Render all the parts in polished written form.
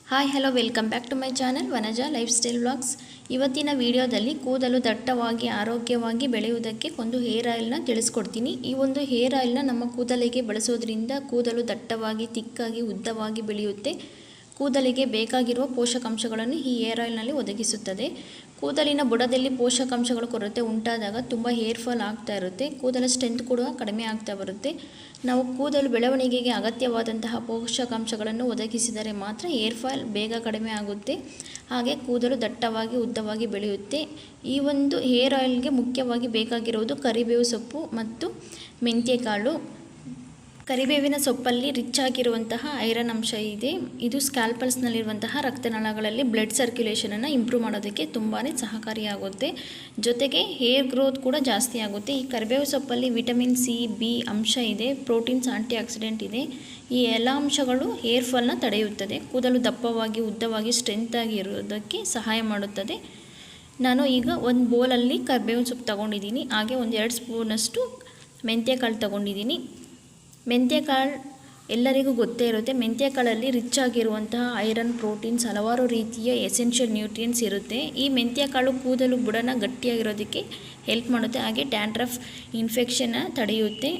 Hi hello welcome back to my channel Vanaja life style vlogs. ಇವತ್ತಿನ ವಿಡಿಯೋದಲ್ಲಿ ಕೂದಲು ದಟ್ಟವಾಗಿ ಆರೋಗ್ಯವಾಗಿ ಬೆಳೆಯುವುದಕ್ಕೆ ಒಂದು ಹೇರ್ ಆಯಿಲ್ನ ತಿಳಿಸ್ಕೊಡ್ತೀನಿ. ಈ ಒಂದು ಹೇರ್ ಆಯಿಲ್ನ ನಮ್ಮ ಕೂದಲಿಗೆ ಬಳಸೋದ್ರಿಂದ ಕೂದಲು ದಟ್ಟವಾಗಿ ತಿಕ್ಕಾಗಿ ಉದ್ದವಾಗಿ ಬೆಳೆಯುತ್ತೆ. ಕೂದಲಿಗೆ ಬೇಕಾಗಿರುವ ಪೋಷಕಾಂಶಗಳನ್ನು ಈ ಹೇರ್ ಆಯಿಲ್ನಲ್ಲಿ ಒದಗಿಸುತ್ತದೆ. ಕೂದಲಿನ ಬುಡದಲ್ಲಿ ಪೋಷಕಾಂಶಗಳ ಕೊರತೆ ಉಂಟಾದಾಗ ತುಂಬ ಹೇರ್ ಫಾಲ್ ಆಗ್ತಾ ಇರುತ್ತೆ. ಕೂದಲ ಸ್ಟ್ರೆಂತ್ ಕೂಡ ಕಡಿಮೆ ಆಗ್ತಾ ಬರುತ್ತೆ. ನಾವು ಕೂದಲು ಬೆಳವಣಿಗೆಗೆ ಅಗತ್ಯವಾದಂತಹ ಪೋಷಕಾಂಶಗಳನ್ನು ಒದಗಿಸಿದರೆ ಮಾತ್ರ ಹೇರ್ ಫಾಲ್ ಬೇಗ ಕಡಿಮೆ ಆಗುತ್ತೆ, ಹಾಗೆ ಕೂದಲು ದಟ್ಟವಾಗಿ ಉದ್ದವಾಗಿ ಬೆಳೆಯುತ್ತೆ. ಈ ಒಂದು ಹೇರ್ ಆಯಿಲ್ಗೆ ಮುಖ್ಯವಾಗಿ ಬೇಕಾಗಿರುವುದು ಕರಿಬೇವು ಸೊಪ್ಪು ಮತ್ತು ಮೆಂತ್ಯಕಾಳು. ಕರಿಬೇವಿನ ಸೊಪ್ಪಲ್ಲಿ ರಿಚ್ ಆಗಿರುವಂತಹ ಐರನ್ ಅಂಶ ಇದೆ. ಇದು ಸ್ಕ್ಯಾಲ್ಪಲ್ಸ್ನಲ್ಲಿರುವಂತಹ ರಕ್ತನಾಳಗಳಲ್ಲಿ ಬ್ಲಡ್ ಸರ್ಕ್ಯುಲೇಷನನ್ನು ಇಂಪ್ರೂವ್ ಮಾಡೋದಕ್ಕೆ ತುಂಬಾ ಸಹಕಾರಿಯಾಗುತ್ತೆ. ಜೊತೆಗೆ ಹೇರ್ ಗ್ರೋತ್ ಕೂಡ ಜಾಸ್ತಿ ಆಗುತ್ತೆ. ಈ ಕರಿಬೇವು ಸೊಪ್ಪಲ್ಲಿ ವಿಟಮಿನ್ ಸಿ, ಬಿ ಅಂಶ ಇದೆ, ಪ್ರೋಟೀನ್ಸ್, ಆಂಟಿ ಆಕ್ಸಿಡೆಂಟ್ ಇದೆ. ಈ ಎಲ್ಲ ಅಂಶಗಳು ಹೇರ್ ಫಾಲ್ನ ತಡೆಯುತ್ತದೆ. ಕೂದಲು ದಪ್ಪವಾಗಿ ಉದ್ದವಾಗಿ ಸ್ಟ್ರೆಂತ್ ಆಗಿ ಇರೋದಕ್ಕೆ ಸಹಾಯ ಮಾಡುತ್ತದೆ. ನಾನು ಈಗ ಒಂದು ಬೌಲಲ್ಲಿ ಕರಿಬೇವಿನ ಸೊಪ್ಪು ತೊಗೊಂಡಿದ್ದೀನಿ, ಹಾಗೆ ಒಂದು 2 ಸ್ಪೂನಷ್ಟು ಮೆಂತ್ಯಕಾಳು ತೊಗೊಂಡಿದ್ದೀನಿ. ಮೆಂತ್ಯಕಾಳು ಎಲ್ಲರಿಗೂ ಗೊತ್ತೇ ಇರುತ್ತೆ. ಮೆಂತ್ಯಕಾಳಲ್ಲಿ ರಿಚ್ ಆಗಿರುವಂತಹ ಐರನ್, ಪ್ರೋಟೀನ್ಸ್, ಹಲವಾರು ರೀತಿಯ ಎಸೆನ್ಷಿಯಲ್ ನ್ಯೂಟ್ರಿಯೆಂಟ್ಸ್ ಇರುತ್ತೆ. ಈ ಮೆಂತ್ಯಕಾಳು ಕೂದಲು ಬುಡನ ಗಟ್ಟಿಯಾಗಿರೋದಕ್ಕೆ ಹೆಲ್ಪ್ ಮಾಡುತ್ತೆ, ಹಾಗೆ ಡ್ಯಾಂಡ್ರಫ್ ಇನ್ಫೆಕ್ಷನ್ನ ತಡೆಯುತ್ತೆ.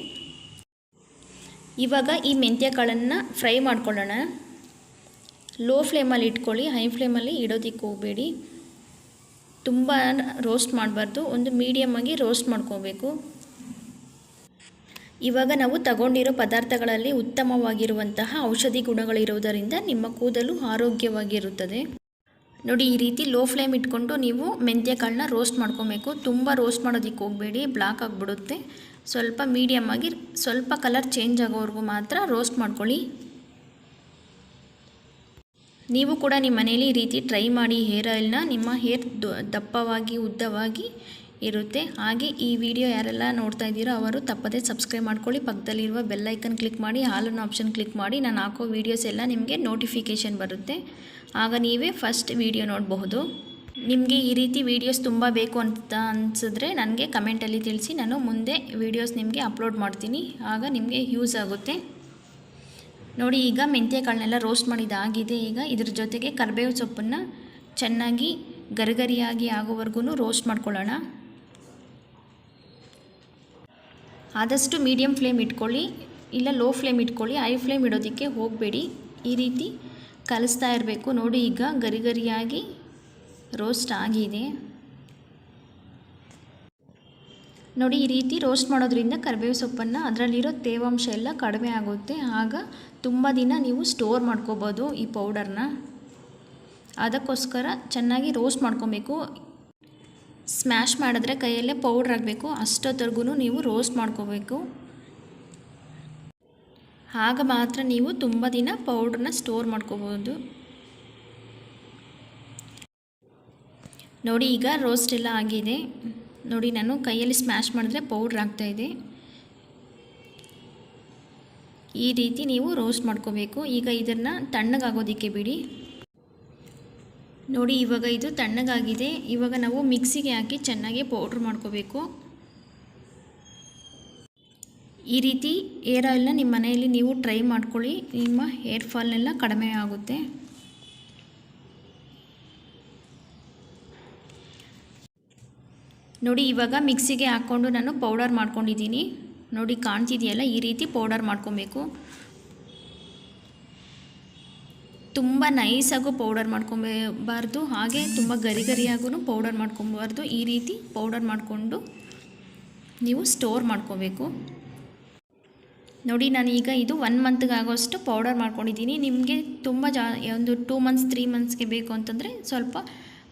ಇವಾಗ ಈ ಮೆಂತ್ಯಕಾಳನ್ನು ಫ್ರೈ ಮಾಡ್ಕೊಳ್ಳೋಣ. ಲೋ ಫ್ಲೇಮಲ್ಲಿ ಇಟ್ಕೊಳ್ಳಿ, ಹೈ ಫ್ಲೇಮಲ್ಲಿ ಇಡೋದಕ್ಕೆ ಹೋಗಬೇಡಿ. ತುಂಬ ರೋಸ್ಟ್ ಮಾಡಬಾರ್ದು, ಒಂದು ಮೀಡಿಯಮ್ ಆಗಿ ರೋಸ್ಟ್ ಮಾಡ್ಕೋಬೇಕು. ಇವಾಗ ನಾವು ತಗೊಂಡಿರೋ ಪದಾರ್ಥಗಳಲ್ಲಿ ಉತ್ತಮವಾಗಿರುವಂತಹ ಔಷಧಿ ಗುಣಗಳಿರುವುದರಿಂದ ನಿಮ್ಮ ಕೂದಲು ಆರೋಗ್ಯವಾಗಿರುತ್ತದೆ. ನೋಡಿ, ಈ ರೀತಿ ಲೋ ಫ್ಲೇಮ್ ಇಟ್ಕೊಂಡು ನೀವು ಮೆಂತ್ಯಕಾಳನ್ನ ರೋಸ್ಟ್ ಮಾಡ್ಕೊಬೇಕು. ತುಂಬ ರೋಸ್ಟ್ ಮಾಡೋದಕ್ಕೆ ಹೋಗಬೇಡಿ, ಬ್ಲಾಕ್ ಆಗಿಬಿಡುತ್ತೆ. ಸ್ವಲ್ಪ ಮೀಡಿಯಮ್ ಆಗಿ ಸ್ವಲ್ಪ ಕಲರ್ ಚೇಂಜ್ ಆಗೋವರೆಗೂ ಮಾತ್ರ ರೋಸ್ಟ್ ಮಾಡ್ಕೊಳ್ಳಿ. ನೀವು ಕೂಡ ನಿಮ್ಮ ಮನೇಲಿ ಈ ರೀತಿ ಟ್ರೈ ಮಾಡಿ ಹೇರ್ ಆಯಿಲ್ನ. ನಿಮ್ಮ ಹೇರ್ ದಪ್ಪವಾಗಿ ಉದ್ದವಾಗಿ ಇರುತ್ತೆ. ಹಾಗೆ ಈ ವಿಡಿಯೋ ಯಾರೆಲ್ಲ ನೋಡ್ತಾ ಇದ್ದೀರೋ ಅವರು ತಪ್ಪದೇ ಸಬ್ಸ್ಕ್ರೈಬ್ ಮಾಡ್ಕೊಳ್ಳಿ. ಪಕ್ಕದಲ್ಲಿರುವ ಬೆಲ್ ಐಕನ್ ಕ್ಲಿಕ್ ಮಾಡಿ, ಆಲ್ ಅನ್ನೋ ಆಪ್ಷನ್ ಕ್ಲಿಕ್ ಮಾಡಿ. ನಾನು ಹಾಕೋ ವೀಡಿಯೋಸ್ ಎಲ್ಲ ನಿಮಗೆ ನೋಟಿಫಿಕೇಷನ್ ಬರುತ್ತೆ, ಆಗ ನೀವೇ ಫಸ್ಟ್ ವಿಡಿಯೋ ನೋಡಬಹುದು. ನಿಮಗೆ ಈ ರೀತಿ ವೀಡಿಯೋಸ್ ತುಂಬ ಬೇಕು ಅಂತ ಅನಿಸಿದ್ರೆ ನನಗೆ ಕಮೆಂಟಲ್ಲಿ ತಿಳಿಸಿ, ನಾನು ಮುಂದೆ ವೀಡಿಯೋಸ್ ನಿಮಗೆ ಅಪ್ಲೋಡ್ ಮಾಡ್ತೀನಿ, ಆಗ ನಿಮಗೆ ಯೂಸ್ ಆಗುತ್ತೆ. ನೋಡಿ, ಈಗ ಮೆಂತ್ಯಕಾಳನ್ನೆಲ್ಲ ರೋಸ್ಟ್ ಮಾಡಿದ್ದಾಗಿದೆ. ಈಗ ಇದ್ರ ಜೊತೆಗೆ ಕರಿಬೇವು ಸೊಪ್ಪನ್ನು ಚೆನ್ನಾಗಿ ಗರಿಗರಿಯಾಗಿ ಆಗೋವರೆಗೂ ರೋಸ್ಟ್ ಮಾಡ್ಕೊಳ್ಳೋಣ. ಆದಷ್ಟು ಮೀಡಿಯಮ್ ಫ್ಲೇಮ್ ಇಟ್ಕೊಳ್ಳಿ, ಇಲ್ಲ ಲೋ ಫ್ಲೇಮ್ ಇಟ್ಕೊಳ್ಳಿ. ಹೈ ಫ್ಲೇಮ್ ಇಡೋದಕ್ಕೆ ಹೋಗಬೇಡಿ. ಈ ರೀತಿ ಕಲಿಸ್ತಾ ಇರಬೇಕು. ನೋಡಿ, ಈಗ ಗರಿಗರಿಯಾಗಿ ರೋಸ್ಟ್ ಆಗಿದೆ. ನೋಡಿ, ಈ ರೀತಿ ರೋಸ್ಟ್ ಮಾಡೋದ್ರಿಂದ ಕರಿಬೇವು ಸೊಪ್ಪನ್ನು ಅದರಲ್ಲಿರೋ ತೇವಾಂಶ ಎಲ್ಲ ಕಡಿಮೆ ಆಗುತ್ತೆ. ಆಗ ತುಂಬ ದಿನ ನೀವು ಸ್ಟೋರ್ ಮಾಡ್ಕೋಬೋದು ಈ ಪೌಡರ್ನ. ಅದಕ್ಕೋಸ್ಕರ ಚೆನ್ನಾಗಿ ರೋಸ್ಟ್ ಮಾಡ್ಕೊಬೇಕು. ಸ್ಮ್ಯಾಶ್ ಮಾಡಿದ್ರೆ ಕೈಯಲ್ಲೇ ಪೌಡ್ರ್ ಆಗಬೇಕು, ಅಷ್ಟೊತ್ತರೆಗೂ ನೀವು ರೋಸ್ಟ್ ಮಾಡ್ಕೋಬೇಕು. ಆಗ ಮಾತ್ರ ನೀವು ತುಂಬ ದಿನ ಪೌಡ್ರನ್ನ ಸ್ಟೋರ್ ಮಾಡ್ಕೋಬೋದು. ನೋಡಿ, ಈಗ ರೋಸ್ಟ್ ಎಲ್ಲ ಆಗಿದೆ. ನೋಡಿ, ನಾನು ಕೈಯಲ್ಲಿ ಸ್ಮ್ಯಾಶ್ ಮಾಡಿದ್ರೆ ಪೌಡ್ರ್ ಆಗ್ತಾಯಿದೆ. ಈ ರೀತಿ ನೀವು ರೋಸ್ಟ್ ಮಾಡ್ಕೋಬೇಕು. ಈಗ ಇದನ್ನು ತಣ್ಣಗಾಗೋದಕ್ಕೆ ಬಿಡಿ. ನೋಡಿ, ಇವಾಗ ಇದು ತಣ್ಣಗಾಗಿದೆ. ಇವಾಗ ನಾವು ಮಿಕ್ಸಿಗೆ ಹಾಕಿ ಚೆನ್ನಾಗಿ ಪೌಡ್ರ್ ಮಾಡ್ಕೋಬೇಕು. ಈ ರೀತಿ ಹೇರ್ ಆಯಿಲ್ನ ನಿಮ್ಮ ಮನೆಯಲ್ಲಿ ನೀವು ಟ್ರೈ ಮಾಡ್ಕೊಳ್ಳಿ, ನಿಮ್ಮ ಹೇರ್ ಫಾಲ್ನೆಲ್ಲ ಕಡಿಮೆ ಆಗುತ್ತೆ. ನೋಡಿ, ಇವಾಗ ಮಿಕ್ಸಿಗೆ ಹಾಕ್ಕೊಂಡು ನಾನು ಪೌಡರ್ ಮಾಡ್ಕೊಂಡಿದ್ದೀನಿ. ನೋಡಿ, ಕಾಣ್ತಿದೆಯಲ್ಲ, ಈ ರೀತಿ ಪೌಡರ್ ತುಂಬ ನೈಸಾಗೂ ಪೌಡರ್ ಮಾಡ್ಕೊಬಾರ್ದು, ಹಾಗೆ ತುಂಬ ಗರಿಗರಿಯಾಗೂ ಪೌಡರ್ ಮಾಡ್ಕೊಬಾರ್ದು. ಈ ರೀತಿ ಪೌಡರ್ ಮಾಡಿಕೊಂಡು ನೀವು ಸ್ಟೋರ್ ಮಾಡ್ಕೋಬೇಕು. ನೋಡಿ, ನಾನೀಗ ಇದು 1 ಮಂತ್ಗೆ ಆಗೋಷ್ಟು ಪೌಡರ್ ಮಾಡ್ಕೊಂಡಿದ್ದೀನಿ. ನಿಮಗೆ ತುಂಬ ಒಂದು 2 ಮಂತ್ಸ್ 3 ಮಂತ್ಸ್ಗೆ ಬೇಕು ಅಂತಂದರೆ ಸ್ವಲ್ಪ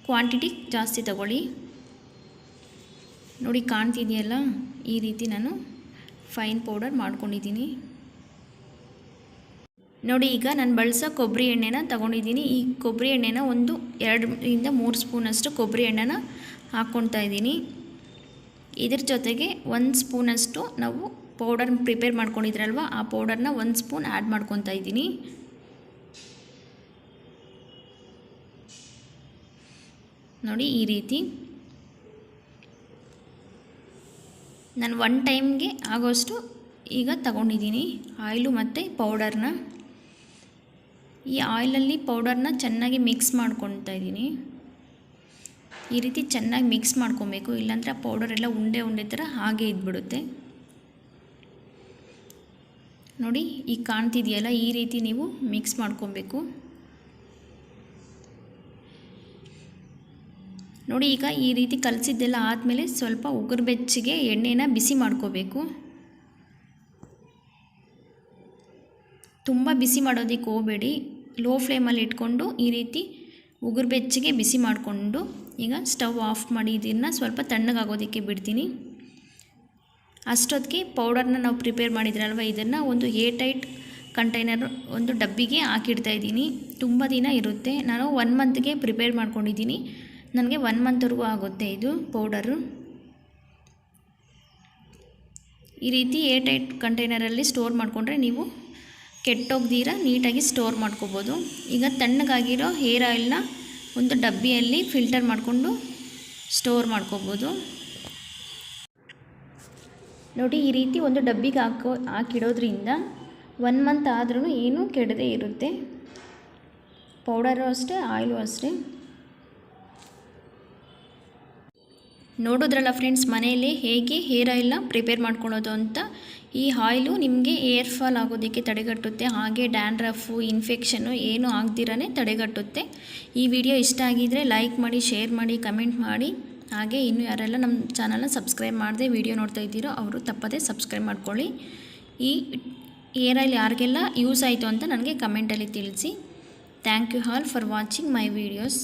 ಕ್ವಾಂಟಿಟಿ ಜಾಸ್ತಿ ತಗೊಳ್ಳಿ. ನೋಡಿ, ಕಾಣ್ತಿದೆಯಲ್ಲ, ಈ ರೀತಿ ನಾನು ಫೈನ್ ಪೌಡರ್ ಮಾಡ್ಕೊಂಡಿದ್ದೀನಿ. ನೋಡಿ, ಈಗ ನಾನು ಬಳಸೋ ಕೊಬ್ಬರಿ ಎಣ್ಣೆನ ತಗೊಂಡಿದ್ದೀನಿ. ಈ ಕೊಬ್ಬರಿ ಎಣ್ಣೆನ ಒಂದು 2 3 ಸ್ಪೂನಷ್ಟು ಕೊಬ್ಬರಿ ಎಣ್ಣೆನ ಹಾಕ್ಕೊಳ್ತಾ ಇದ್ದೀನಿ. ಇದ್ರ ಜೊತೆಗೆ 1 ಸ್ಪೂನಷ್ಟು ನಾವು ಪೌಡರ್ ಪ್ರಿಪೇರ್ ಮಾಡ್ಕೊಂಡಿದ್ರಲ್ವ, ಆ ಪೌಡರ್ನ 1 ಸ್ಪೂನ್ ಆ್ಯಡ್ ಮಾಡ್ಕೊತಾ ಇದ್ದೀನಿ. ನೋಡಿ, ಈ ರೀತಿ ನಾನು 1 ಟೈಮ್ಗೆ ಆಗೋಷ್ಟು ಈಗ ತಗೊಂಡಿದ್ದೀನಿ ಆಯಿಲು ಮತ್ತು ಪೌಡರ್ನ. ಈ ಆಯಿಲಲ್ಲಿ ಪೌಡರ್ನ ಚೆನ್ನಾಗಿ ಮಿಕ್ಸ್ ಮಾಡ್ಕೊಳ್ತಾ ಇದ್ದೀನಿ. ಈ ರೀತಿ ಚೆನ್ನಾಗಿ ಮಿಕ್ಸ್ ಮಾಡ್ಕೊಬೇಕು, ಇಲ್ಲಾಂದರೆ ಆ ಪೌಡರ್ ಎಲ್ಲ ಉಂಡೆ ಉಂಡೆ ಥರ ಹಾಗೆ ಇದ್ಬಿಡುತ್ತೆ. ನೋಡಿ ಈಗ ಕಾಣ್ತಿದೆಯಲ್ಲ, ಈ ರೀತಿ ನೀವು ಮಿಕ್ಸ್ ಮಾಡ್ಕೊಬೇಕು. ನೋಡಿ ಈಗ ಈ ರೀತಿ ಕಲಸಿದ್ದೆಲ್ಲ ಆದಮೇಲೆ ಸ್ವಲ್ಪ ಉಗುರು ಬೆಚ್ಚಗೆ ಎಣ್ಣೆನ ಬಿಸಿ ಮಾಡ್ಕೋಬೇಕು. ತುಂಬ ಬಿಸಿ ಮಾಡೋದಕ್ಕೆ ಹೋಗಬೇಡಿ, ಲೋ ಫ್ಲೇಮಲ್ಲಿ ಇಟ್ಕೊಂಡು ಈ ರೀತಿ ಉಗುರು ಬೆಚ್ಚಗೆ ಬಿಸಿ ಮಾಡಿಕೊಂಡು ಈಗ ಸ್ಟವ್ ಆಫ್ ಮಾಡಿ ಇದನ್ನು ಸ್ವಲ್ಪ ತಣ್ಣಗಾಗೋದಕ್ಕೆ ಬಿಡ್ತೀನಿ. ಅಷ್ಟೊತ್ತಿಗೆ ಪೌಡರ್ನ ನಾವು ಪ್ರಿಪೇರ್ ಮಾಡಿದ್ರಲ್ವ, ಇದನ್ನು ಒಂದು ಏರ್ ಟೈಟ್ ಕಂಟೈನರ್ ಒಂದು ಡಬ್ಬಿಗೆ ಹಾಕಿಡ್ತಾ ಇದ್ದೀನಿ. ತುಂಬ ದಿನ ಇರುತ್ತೆ. ನಾನು 1 ಮಂತ್ಗೆ ಪ್ರಿಪೇರ್ ಮಾಡ್ಕೊಂಡಿದ್ದೀನಿ. ನನಗೆ 1 ಮಂತ್ವರೆಗೂ ಆಗುತ್ತೆ ಇದು ಪೌಡರು. ಈ ರೀತಿ ಏರ್ ಟೈಟ್ ಕಂಟೈನರಲ್ಲಿ ಸ್ಟೋರ್ ಮಾಡಿಕೊಂಡ್ರೆ ನೀವು ಕೆಟ್ಟೋಗ್ದಿರ ನೀಟಾಗಿ ಸ್ಟೋರ್ ಮಾಡ್ಕೋಬೋದು. ಈಗ ತಣ್ಣಗಾಗಿರೋ ಹೇರ್ ಆಯಿಲ್ನ ಒಂದು ಡಬ್ಬಿಯಲ್ಲಿ ಫಿಲ್ಟರ್ ಮಾಡಿಕೊಂಡು ಸ್ಟೋರ್ ಮಾಡ್ಕೋಬೋದು. ನೋಡಿ ಈ ರೀತಿ ಒಂದು ಡಬ್ಬಿಗೆ ಹಾಕಿಡೋದ್ರಿಂದ 1 ಮಂತ್ ಆದ್ರೂ ಏನೂ ಕೆಡದೇ ಇರುತ್ತೆ. ಪೌಡರು ಅಷ್ಟೇ, ಆಯಿಲು ಅಷ್ಟೇ. ನೋಡಿದ್ರಲ್ಲ ಫ್ರೆಂಡ್ಸ್, ಮನೆಯಲ್ಲಿ ಹೇಗೆ ಹೇರ್ ಆಯಿಲ್ನ ಪ್ರಿಪೇರ್ ಮಾಡ್ಕೊಳ್ಳೋದು ಅಂತ. ಈ ಆಯಿಲು ನಿಮಗೆ ಏರ್ ಫಾಲ್ ಆಗೋದಕ್ಕೆ ತಡೆಗಟ್ಟುತ್ತೆ, ಹಾಗೆ ಡ್ಯಾಂಡ್ರಫು ಇನ್ಫೆಕ್ಷನ್ನು ಏನೂ ಆಗದಿರೇ ತಡೆಗಟ್ಟುತ್ತೆ. ಈ ವಿಡಿಯೋ ಇಷ್ಟ ಆಗಿದ್ದರೆ ಲೈಕ್ ಮಾಡಿ, ಶೇರ್ ಮಾಡಿ, ಕಮೆಂಟ್ ಮಾಡಿ. ಹಾಗೆ ಇನ್ನೂ ಯಾರೆಲ್ಲ ನಮ್ಮ ಚಾನಲ್ನ ಸಬ್ಸ್ಕ್ರೈಬ್ ಮಾಡದೆ ವಿಡಿಯೋ ನೋಡ್ತಾ ಇದ್ದೀರೋ ಅವರು ತಪ್ಪದೇ ಸಬ್ಸ್ಕ್ರೈಬ್ ಮಾಡ್ಕೊಳ್ಳಿ. ಈ ಹೇರ್ ಆಯಿಲ್ ಯಾರಿಗೆಲ್ಲ ಯೂಸ್ ಆಯಿತು ಅಂತ ನನಗೆ ಕಮೆಂಟಲ್ಲಿ ತಿಳಿಸಿ. Thank you all for watching my videos.